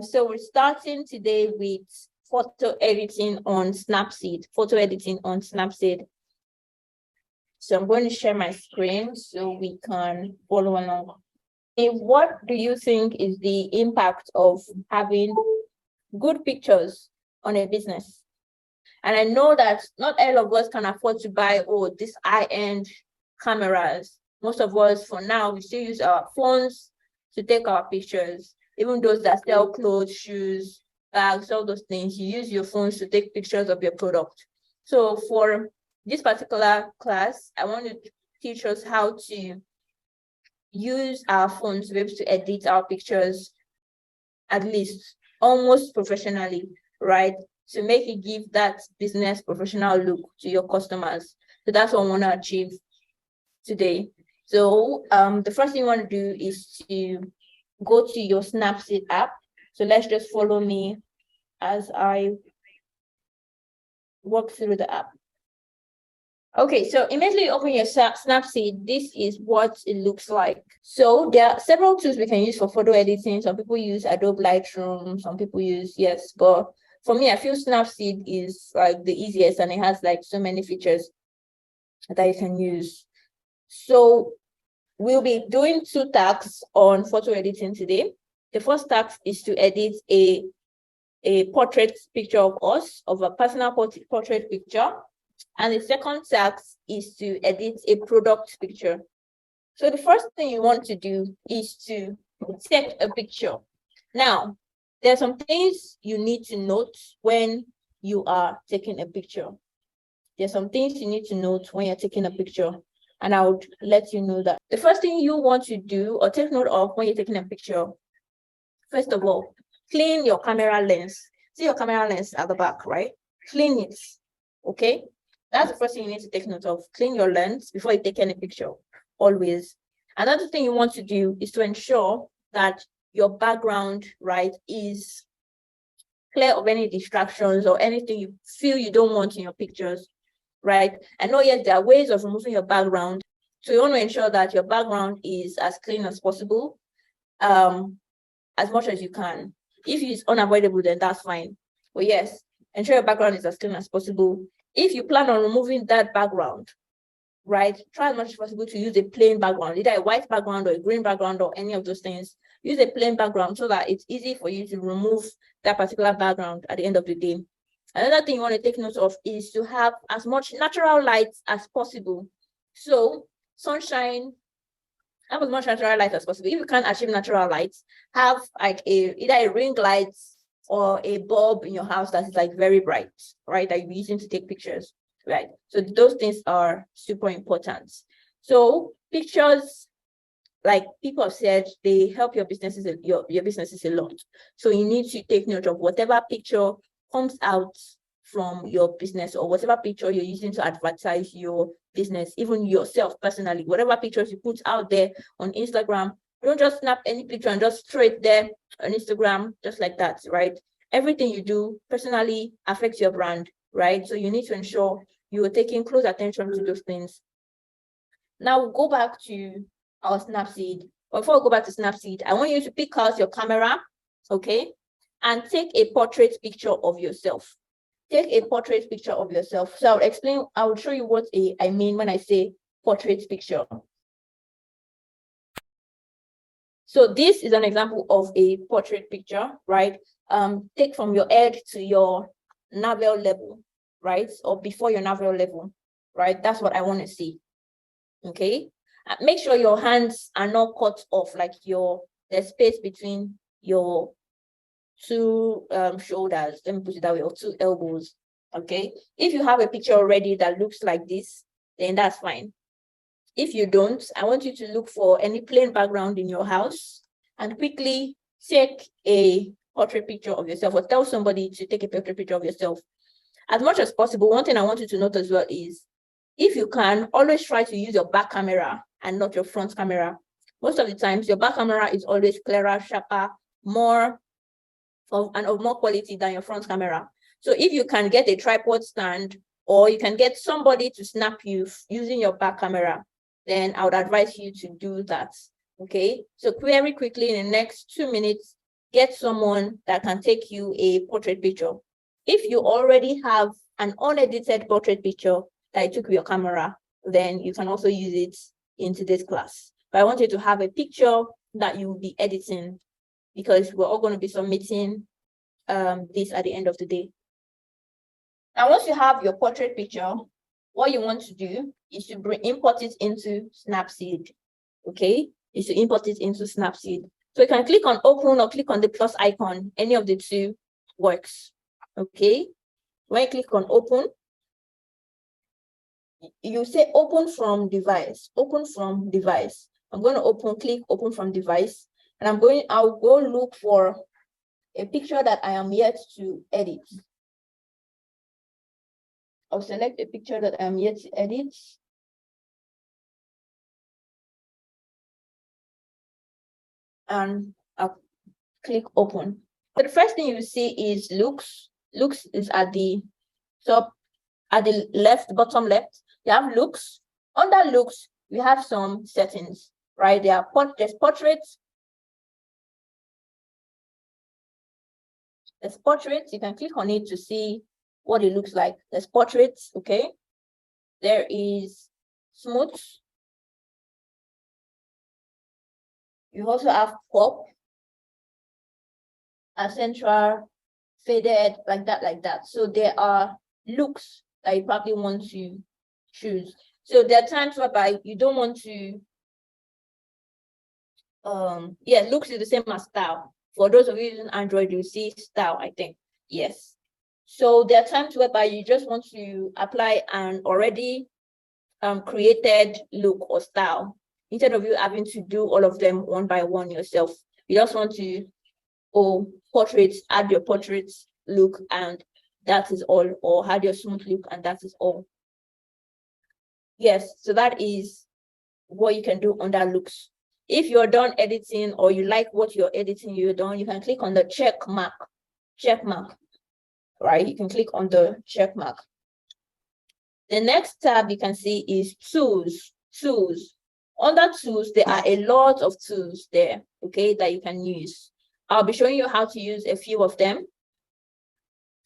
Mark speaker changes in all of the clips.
Speaker 1: So we're starting today with photo editing on Snapseed. So I'm going to share my screen so we can follow along. What do you think is the impact of having good pictures on a business? And I know that not all of us can afford to buy this high-end cameras. Most of us, for now, we still use our phones to take our pictures. Even those that sell clothes, shoes, bags, all those things, you use your phones to take pictures of your product. So for this particular class, I want to teach us how to use our phones to be able to edit our pictures, at least almost professionally, right? To make it give that business professional look to your customers. So that's what I want to achieve today. So the first thing you want to do is to go to your Snapseed app. So let's just follow me as I walk through the app. Okay, so immediately open your Snapseed. This is what it looks like. So there are several tools we can use for photo editing. Some people use Adobe Lightroom, some people use, but for me, I feel Snapseed is like the easiest and it has like so many features that you can use. So we'll be doing 2 tasks on photo editing today. The first task is to edit a portrait picture of us, of a personal portrait picture. And the second task is to edit a product picture. So the first thing you want to do is to take a picture. Now, there are some things you need to note when you are taking a picture. There's some things you need to note when you're taking a picture, and I would let you know that. The first thing you want to do or take note of when you're taking a picture, first of all, clean your camera lens. See your camera lens at the back, right? Clean it, okay? That's the first thing you need to take note of. Clean your lens before you take any picture, always. Another thing you want to do is to ensure that your background, right, is clear of any distractions or anything you feel you don't want in your pictures, right? I know, yes, there are ways of removing your background. So you want to ensure that your background is as clean as possible, as much as you can. If it's unavoidable, then that's fine. But yes, ensure your background is as clean as possible. If you plan on removing that background, right, try as much as possible to use a plain background, either a white background or a green background or any of those things. Use a plain background so that it's easy for you to remove that particular background at the end of the day. Another thing you want to take note of is to have as much natural light as possible. So sunshine, have as much natural light as possible. If you can't achieve natural light, have like either a ring light or a bulb in your house that is like very bright, right? That you're using to take pictures, right? So those things are super important. So pictures, like people have said, they help your businesses, your businesses a lot. So you need to take note of whatever picture comes out from your business or whatever picture you're using to advertise your business, even yourself personally, whatever pictures you put out there on Instagram. Don't just snap any picture and just throw it there on Instagram, just like that, right? Everything you do personally affects your brand, right? So you need to ensure you are taking close attention to those things. Now we'll go back to our Snapseed. Before we go back to Snapseed, I want you to pick out your camera, okay? And take a portrait picture of yourself. Take a portrait picture of yourself. So I will show you what I mean when I say portrait picture. So this is an example of a portrait picture, right? Take from your head to your navel level, right? Or before your navel level, right? That's what I want to see, okay? Make sure your hands are not cut off, like the space between your 2 shoulders, let me put it that way, or 2 elbows, okay? If you have a picture already that looks like this, then that's fine. If you don't, I want you to look for any plain background in your house and quickly take a portrait picture of yourself, or tell somebody to take a portrait picture of yourself. As much as possible, one thing I want you to note as well is, if you can, always try to use your back camera and not your front camera. Most of the times, your back camera is always clearer, sharper, more of more quality than your front camera. So if you can get a tripod stand, or you can get somebody to snap you using your back camera, then I would advise you to do that, okay? So very quickly, in the next 2 minutes, get someone that can take you a portrait picture. If you already have an unedited portrait picture that you took with your camera, then you can also use it in today's class. But I want you to have a picture that you will be editing, because we're all going to be submitting this at the end of the day. Now, once you have your portrait picture, what you want to do is to import it into Snapseed. Okay, is to import it into Snapseed. So you can click on open or click on the plus icon. Any of the two works. Okay, when you click on open, you say open from device. Open from device. I'm going to click open from device, and I'll go look for a picture that I am yet to edit. I'll select a picture that I am yet to edit. And I'll click open. So the first thing you see is looks. Looks is at the top, at the left, bottom left. You have looks. Under looks, we have some settings, right? There's portraits. There's portraits. You can click on it to see what it looks like. There's portraits, okay? There is smooth. You also have pop, central, faded, like that. So there are looks that you probably want to choose. So there are times whereby you don't want to, looks is the same as style. For those of you using Android, you see style, I think. Yes. So there are times whereby you just want to apply an already created look or style, instead of you having to do all of them one by one yourself. You just want to, portraits, add your portraits look, and that is all, or add your smooth look, and that is all. Yes, so that is what you can do under looks. If you're done editing, or you like what you're editing, you're done, you can click on the check mark, right? You can click on the check mark. The next tab you can see is tools. Under tools, there are a lot of tools there, okay, that you can use. I'll be showing you how to use a few of them,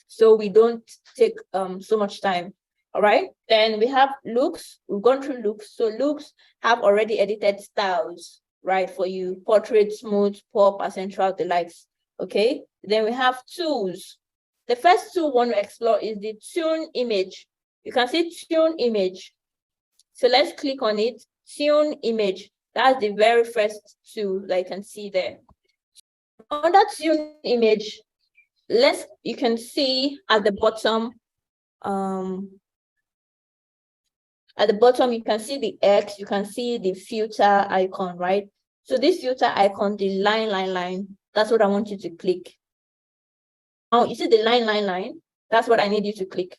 Speaker 1: so we don't take so much time. All right, then we have looks. We've gone through looks. So looks have already edited styles, right, for you: portrait, smooth, pop, central, the likes. Okay, then we have tools. The first tool we want to explore is the tune image. You can see tune image. So let's click on it. Tune image. That's the very first tool that you can see there. Under tune image, you can see at the bottom, you can see the X, you can see the filter icon, right? So this filter icon, the line, that's what I want you to click. Now you see the line, that's what I need you to click.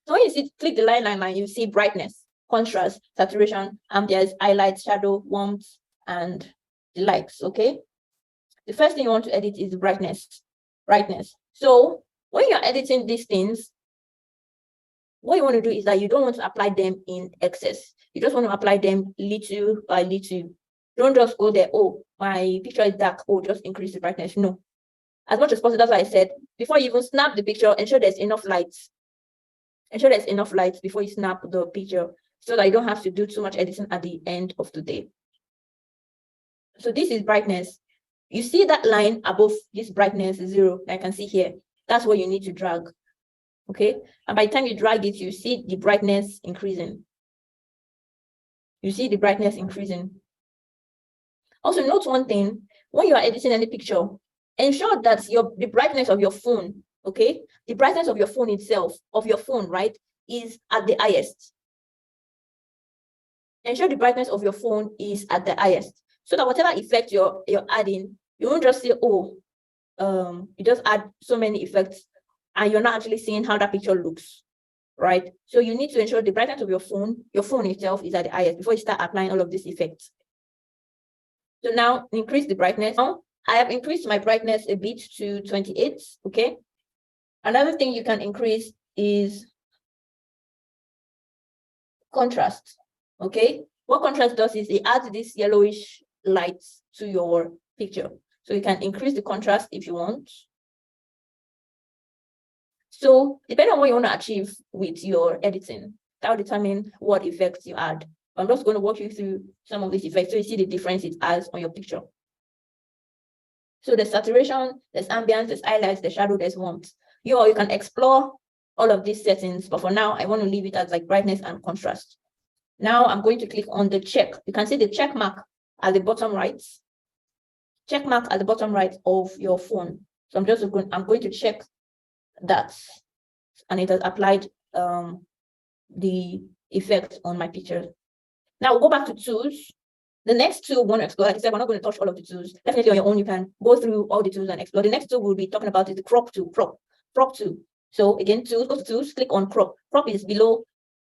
Speaker 1: So when you click the line, you see brightness, contrast, saturation, ambience, highlight, shadow, warmth, and the likes, okay? The first thing you want to edit is brightness. So when you're editing these things, what you want to do is that you don't want to apply them in excess. You just want to apply them little by little. Don't just go there, my picture is dark, just increase the brightness. No. As much as possible, that's why I said, before you even snap the picture, ensure there's enough light. Ensure there's enough light before you snap the picture, so that you don't have to do too much editing at the end of the day. So this is brightness. You see that line above this brightness 0, I can see here. That's what you need to drag. Okay, and by the time you drag it, you see the brightness increasing. Also, note one thing: when you are editing any picture, ensure that the brightness of your phone, okay, the brightness of your phone itself, right, is at the highest. Ensure the brightness of your phone is at the highest, so that whatever effect you're adding, you won't just say, you just add so many effects and you're not actually seeing how that picture looks, right? So you need to ensure the brightness of your phone itself is at the highest before you start applying all of these effects. So now increase the brightness. Now I have increased my brightness a bit to 28, okay? Another thing you can increase is contrast, okay? What contrast does is it adds this yellowish light to your picture. So you can increase the contrast if you want. So depending on what you want to achieve with your editing, that will determine what effects you add. I'm just going to walk you through some of these effects so you see the difference it has on your picture. So there's saturation, there's ambience, there's highlights, there's shadow, there's warmth. You can explore all of these settings, but for now, I want to leave it as like brightness and contrast. Now I'm going to click on the check. You can see the check mark at the bottom right. Check mark at the bottom right of your phone. So I'm going to check that, and it has applied the effect on my picture. Now we'll go back to tools. The next tool we want to explore, like I said, we're not going to touch all of the tools. Definitely on your own, you can go through all the tools and explore. The next tool we'll be talking about is the crop tool, crop tool. So again, tools, go to tools, click on crop. Crop is below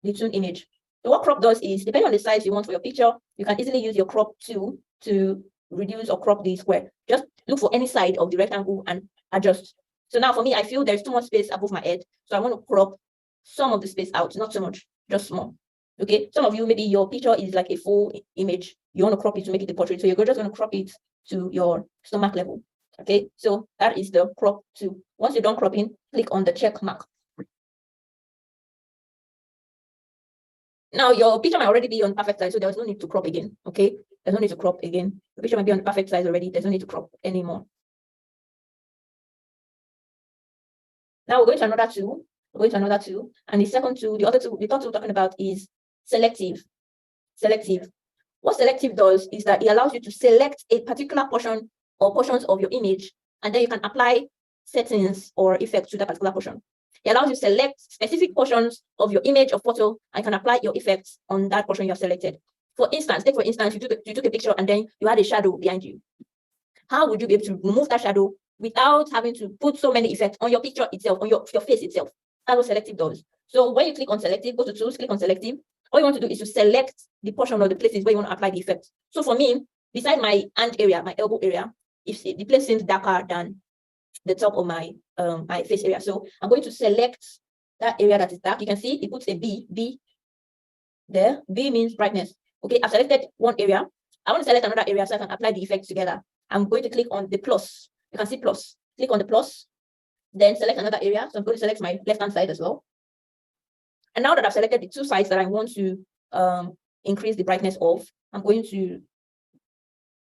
Speaker 1: the tune image. So what crop does is, depending on the size you want for your picture, you can easily use your crop tool to reduce or crop the square. Just look for any side of the rectangle and adjust. So now for me, I feel there's too much space above my head. So I want to crop some of the space out, not so much, just small. Okay, some of you, maybe your picture is like a full image. You want to crop it to make it a portrait. So you're just going to crop it to your stomach level. Okay, so that is the crop tool. Once you're done cropping, click on the check mark. Now your picture might already be on perfect size, so there's no need to crop again. Okay, there's no need to crop again. The picture might be on perfect size already. There's no need to crop anymore. Now we're going to another tool. And the second tool, the third tool we're talking about is selective. What selective does is that it allows you to select a particular portion or portions of your image, and then you can apply settings or effects to that particular portion. It allows you to select specific portions of your image or photo and can apply your effects on that portion you have selected. For instance, you took a picture and then you had a shadow behind you. How would you be able to remove that shadow without having to put so many effects on your picture itself, on your face itself? That's what selective does. So when you click on selective, go to tools, click on selective. All you want to do is to select the portion or the places where you want to apply the effect. So for me, beside my hand area, my elbow area, if the place seems darker than the top of my my face area, so I'm going to select that area that is dark. You can see it puts a B there. B means brightness. Okay, I've selected one area. I want to select another area so I can apply the effects together. I'm going to click on the plus. You can see plus. Click on the plus, then select another area. So I'm going to select my left-hand side as well. And now that I've selected the two sides that I want to increase the brightness of, I'm going to,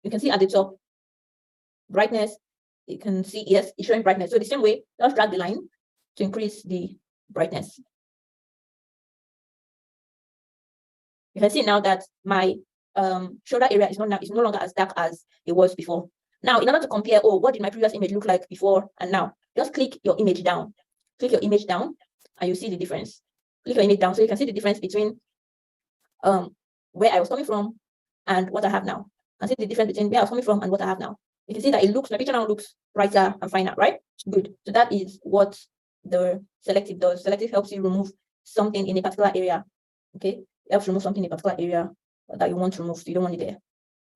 Speaker 1: you can see at the top, brightness, you can see, yes, it's showing brightness. So the same way, just drag the line to increase the brightness. You can see now that my shoulder area is no longer as dark as it was before. Now, in order to compare, what did my previous image look like before and now? Just click your image down. Click your image down, and you see the difference. Click your image down so you can see the difference between where I was coming from and what I have now. You can see the difference between where I was coming from and what I have now. You can see that my picture now looks brighter and finer, right? Good. So that is what the selective does. Selective helps you remove something in a particular area. Okay, it helps remove something in a particular area that you want to remove, so you don't want it there.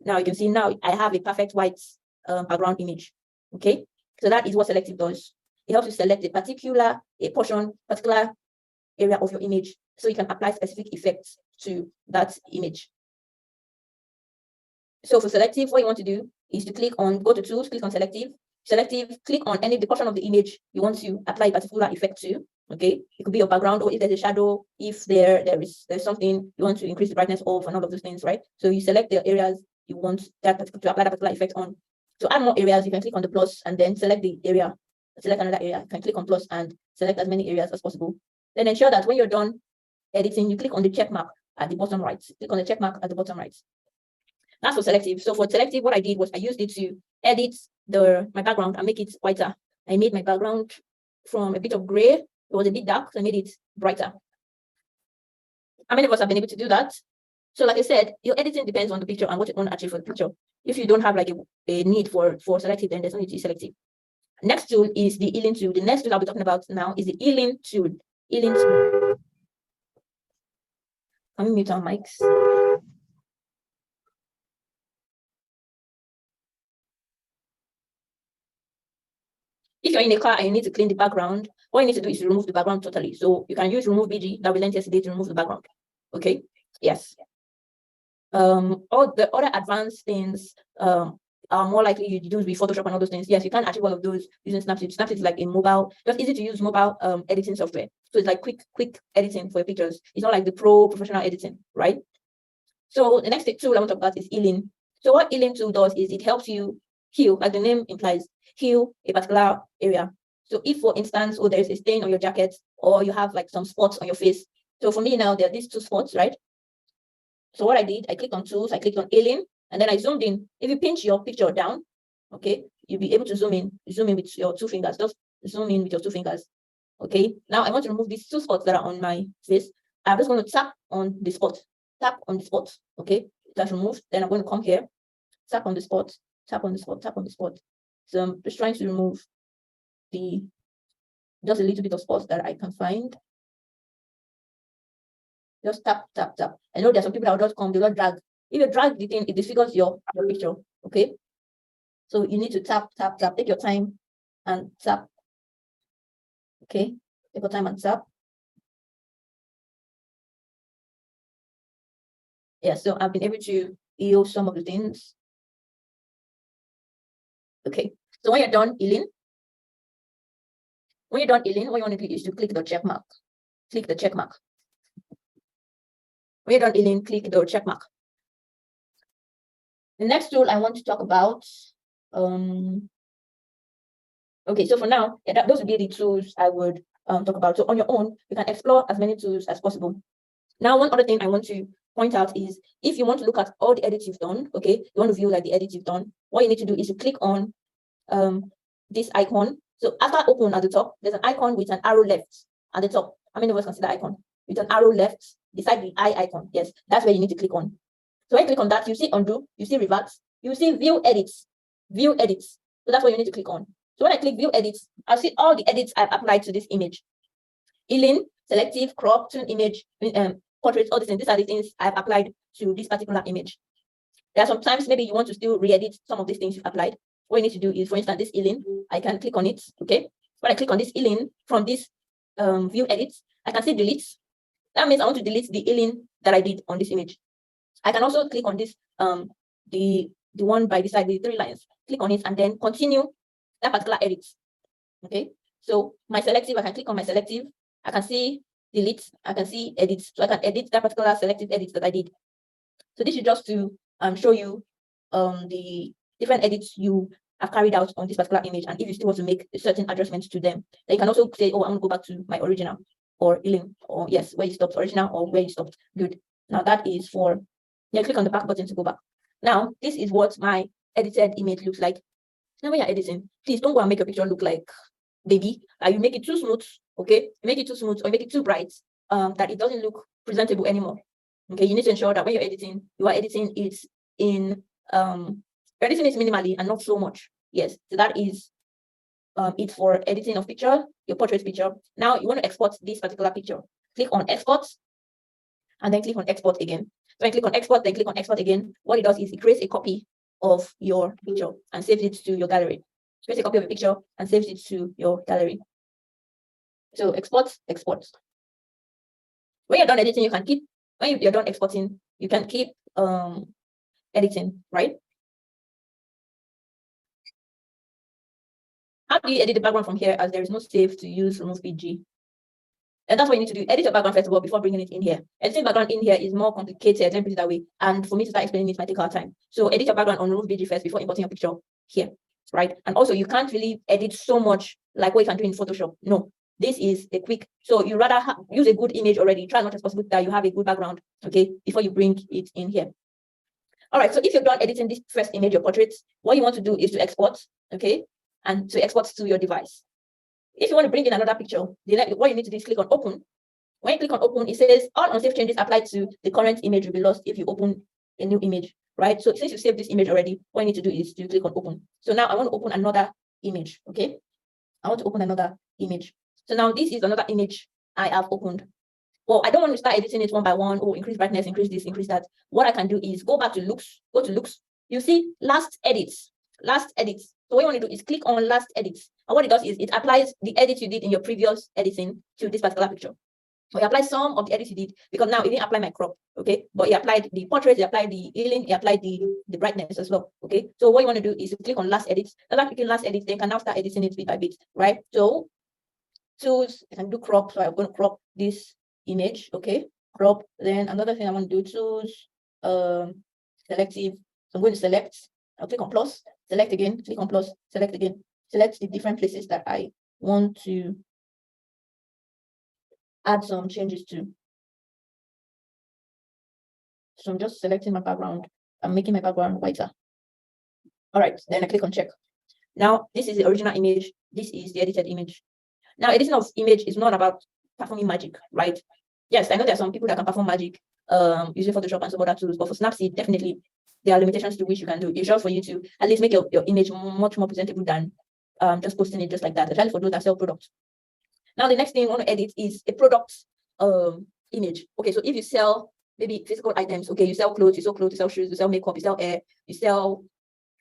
Speaker 1: Now you can see now I have a perfect white background image. Okay, so that is what selective does. It helps you select a particular area of your image so you can apply specific effects to that image. So for selective, what you want to do is to go to tools, click on selective, click on the portion of the image you want to apply a particular effect to. Okay, it could be your background, or if there's a shadow, if there's something you want to increase the brightness of, and all of those things, right? So you select the areas you want to apply that particular effect on. To add more areas, you can click on the plus and then select the area, select another area. You can click on plus and select as many areas as possible. Then ensure that when you're done editing, you click on the check mark at the bottom right. Click on the check mark at the bottom right. That's for selective. So for selective, what I did was I used it to edit my background and make it whiter. I made my background from a bit of gray. It was a bit dark, so I made it brighter. How many of us have been able to do that? So like I said, your editing depends on the picture and what you want to achieve for the picture. If you don't have like a need for selective, then there's no need to use selective. Next tool is the healing tool. The next tool I'll be talking about now is the healing tool. Can we mute our mics? If you're in a car and you need to clean the background, what you need to do is to remove the background totally. So you can use remove BG that we learned yesterday to remove the background. Okay, yes. All the other advanced things are more likely you use with Photoshop and all those things. Yes, you can achieve all of those using Snapseed. Snapseed is like a mobile, just easy to use mobile editing software. So it's like quick editing for your pictures. It's not like the professional editing, right? So the next tool I want to talk about is healing. So what healing tool does is it helps you heal, like the name implies, heal a particular area. So if, for instance, there is a stain on your jacket, or you have like some spots on your face. So for me now, there are these 2 spots, right? So what I did, I clicked on tools, I clicked on healing, and then I zoomed in. If you pinch your picture down, okay, you'll be able to zoom in with your 2 fingers. Just zoom in with your 2 fingers. Okay, now I want to remove these 2 spots that are on my face. I'm just going to tap on the spot. Tap on the spot. Okay, that's removed. Then I'm going to come here, tap on the spot, tap on the spot, tap on the spot. So I'm just trying to remove just a little bit of spots that I can find. Just tap, tap, tap. I know there's some people that will just come, they'll drag. If you drag the thing, it disfigures your picture. Okay. So you need to tap, tap, tap. Take your time and tap. Okay. Take your time and tap. Yeah, so I've been able to heal some of the things. Okay. So when you're done healing, what you want to do is to click the check mark. Click the check mark. When you're done healing, click the check mark. The next tool I want to talk about, okay, so for now, those would be the tools I would talk about. So on your own, you can explore as many tools as possible. Now, one other thing I want to point out is if you want to look at all the edits you've done, okay, you want to view like the edits you've done, what you need to do is to click on this icon. So after open at the top, there's an icon with an arrow left at the top. How many of us consider icon? With an arrow left beside the eye icon. Yes, that's where you need to click on. So when you click on that, you see undo, you see revert, you see view edits, view edits. So that's what you need to click on. So when I click view edits, I'll see all the edits I've applied to this image. Healing, selective, crop, tune image, portrait, all these things. These are the things I've applied to this particular image. There are sometimes maybe you want to still re-edit some of these things you've applied. What you need to do is, for instance, this healing, I can click on it. Okay. When I click on this healing from this view edits, I can see delete. That means I want to delete the healing that I did on this image. I can also click on this, the one by the side, the 3 lines, click on it and then continue that particular edit. Okay. So my selective, I can click on my selective. I can see delete, I can see edit. So I can edit that particular selective edit that I did. So this is just to show you the different edits you have carried out on this particular image, and if you still want to make certain adjustments to them, then you can also say, oh, I want to go back to my original, or healing, or yes, where you stopped, original, or where you stopped. Good. Now that is for, yeah, click on the back button to go back. Now this is what my edited image looks like. Now when you're editing, please don't go and make your picture look like baby. You make it too smooth, okay? You make it too smooth or make it too bright, that it doesn't look presentable anymore. Okay, you need to ensure that when you're editing, you are editing it in editing it minimally and not so much. Yes, so that is it for editing of picture, your portrait picture. Now you want to export this particular picture. Click on export and then click on export again. So when you click on export, then click on export again. What it does is it creates a copy of your picture and saves it to your gallery. Creates a copy of a picture and saves it to your gallery. So export, export. When you're done editing, you can keep, when you're done exporting, you can keep editing, right? How do you edit the background from here, as there is no save to use remove PG? And that's what you need to do. Edit your background first of all before bringing it in here. Editing background in here is more complicated, let me put it that way. And for me to start explaining it might take our time. So edit your background on remove PG first before importing your picture here, right? And also you can't really edit so much like what you can do in Photoshop. No, this is a quick, so you rather use a good image already. Try as much as possible that you have a good background, okay, before you bring it in here. All right, so if you're done editing this first image, your portrait, what you want to do is to export, okay, and to export to your device. If you want to bring in another picture, what you need to do is click on open. When you click on open, it says all unsafe changes applied to the current image will be lost if you open a new image, right? So since you saved this image already, what you need to do is to click on open. So now I want to open another image, okay? I want to open another image. So now this is another image I have opened. Well, I don't want to start editing it one by one. Oh, increase brightness, increase this, increase that. What I can do is go back to looks, go to looks. You see last edits, last edits. So what you want to do is click on last edits. And what it does is it applies the edit you did in your previous editing to this particular picture. So he applied some of the edits he did, because now he didn't apply my crop, okay? But he applied the portrait, he applied the healing, he applied the brightness as well, okay? So what you want to do is to click on last edits. After clicking last edits, then you can now start editing it bit by bit, right? So tools, I can do crop. So I'm going to crop this image, okay? Crop. Then another thing I want to do, tools, selective. So I'm going to select. I'll click on plus, select again, click on plus, select again, select the different places that I want to add some changes to. So I'm just selecting my background. I'm making my background whiter. All right, then I click on check. Now, this is the original image. This is the edited image. Now, editing of image is not about performing magic, right? Yes, I know there are some people that can perform magic using Photoshop and some other tools, but for Snapseed, definitely there are limitations to which you can do. It's just for you to at least make your image much more presentable than just posting it just like that, especially for those that sell products. Now, the next thing you want to edit is a product image. Okay, so if you sell maybe physical items, okay, you sell clothes, you sell shoes, you sell makeup, you sell hair, you sell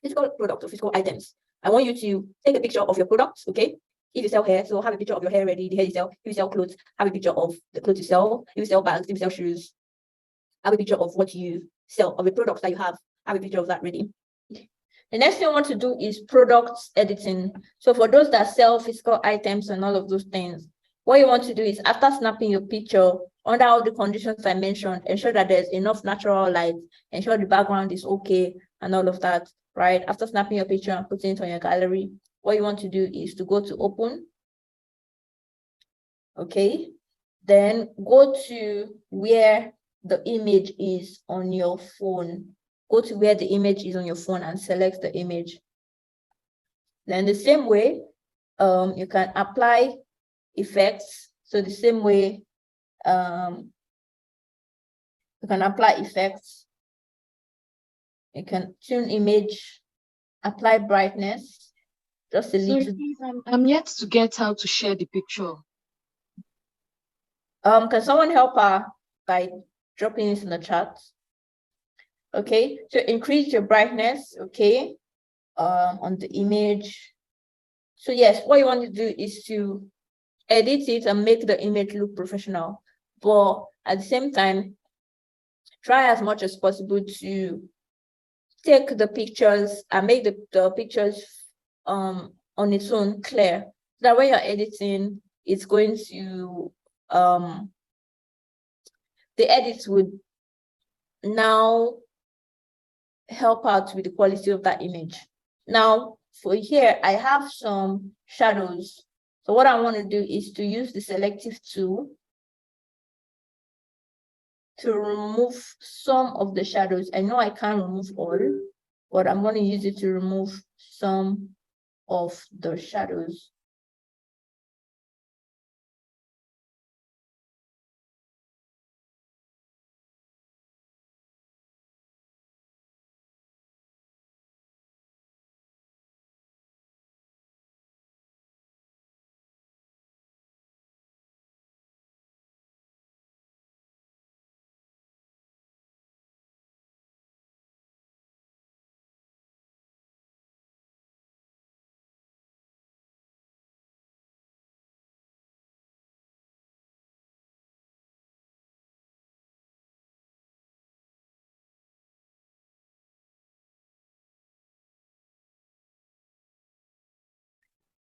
Speaker 1: physical products or physical items. I want you to take a picture of your products, okay? If you sell hair, so have a picture of your hair ready, the hair you sell. If you sell clothes, have a picture of the clothes you sell. If you sell bags, if you sell shoes, have a picture of what you sell, of the products that you have a picture of that ready. The next thing I want to do is products editing. So for those that sell physical items and all of those things, what you want to do is after snapping your picture, under all the conditions I mentioned, ensure that there's enough natural light, ensure the background is okay and all of that, right? After snapping your picture and putting it on your gallery, what you want to do is to go to open. Okay, then go to where the image is on your phone. Go to where the image is on your phone and select the image. Then the same way, you can apply effects. So the same way, you can apply effects. You can tune image, apply brightness, just a little.
Speaker 2: I'm yet to get how to share the picture.
Speaker 1: Can someone help her by dropping it in the chat? Okay, so increase your brightness, okay, on the image. So yes, what you want to do is to edit it and make the image look professional, but at the same time, try as much as possible to take the pictures and make the pictures on its own clear. That when you're editing, it's going to the edits would now help out with the quality of that image. Now, for here, I have some shadows. So what I want to do is to use the selective tool to remove some of the shadows. I know I can't remove all, but I'm going to use it to remove some of the shadows.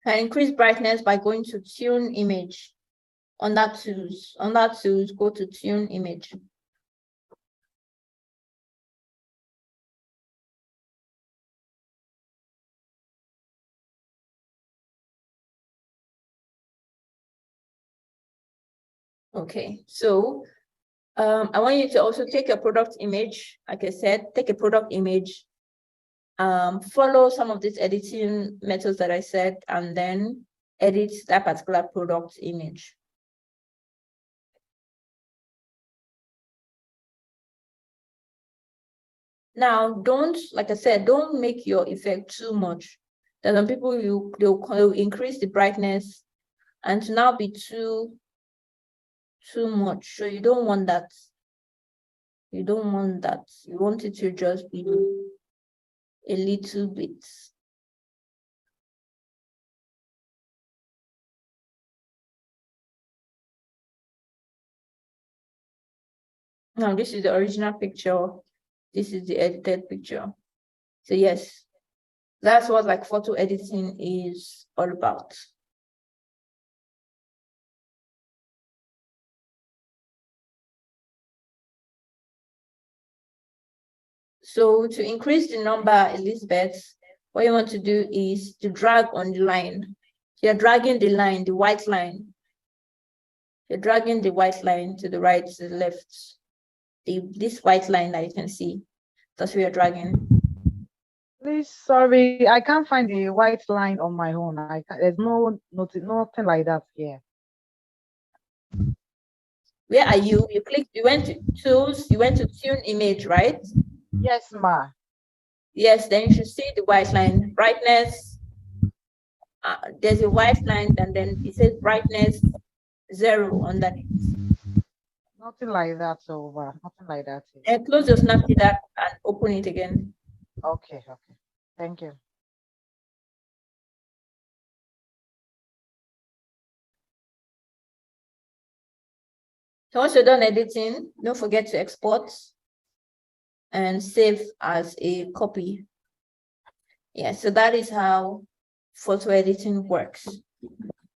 Speaker 1: I increase brightness by going to tune image. On that tools, go to tune image. Okay, so I want you to also take a product image. Like I said, take a product image, follow some of these editing methods that I said, and then edit that particular product image. Now, like I said, don't make your effect too much. There are some people they'll increase the brightness and to now be too much. So you don't want that. You don't want that. You want it to just be a little bit. Now, this is the original picture. This is the edited picture. So yes, that's what like photo editing is all about. So to increase the number, Elizabeth, what you want to do is to drag on the line. You're dragging the line, the white line. You're dragging the white line to the right, to the left. This white line that you can see, that's where you're dragging.
Speaker 3: Please, sorry, I can't find the white line on my own. There's nothing like that here.
Speaker 1: Where are you? You went to tools, you went to tune image, right?
Speaker 3: Yes, ma.
Speaker 1: Yes, then you should see the white line, brightness. There's a white line, and then it says brightness 0 underneath.
Speaker 3: Nothing like that over. Nothing like that.
Speaker 1: And close your Snapseed app and open it again.
Speaker 3: Okay. Thank you.
Speaker 1: So once you're done editing, don't forget to export and save as a copy. Yeah, so that is how photo editing works.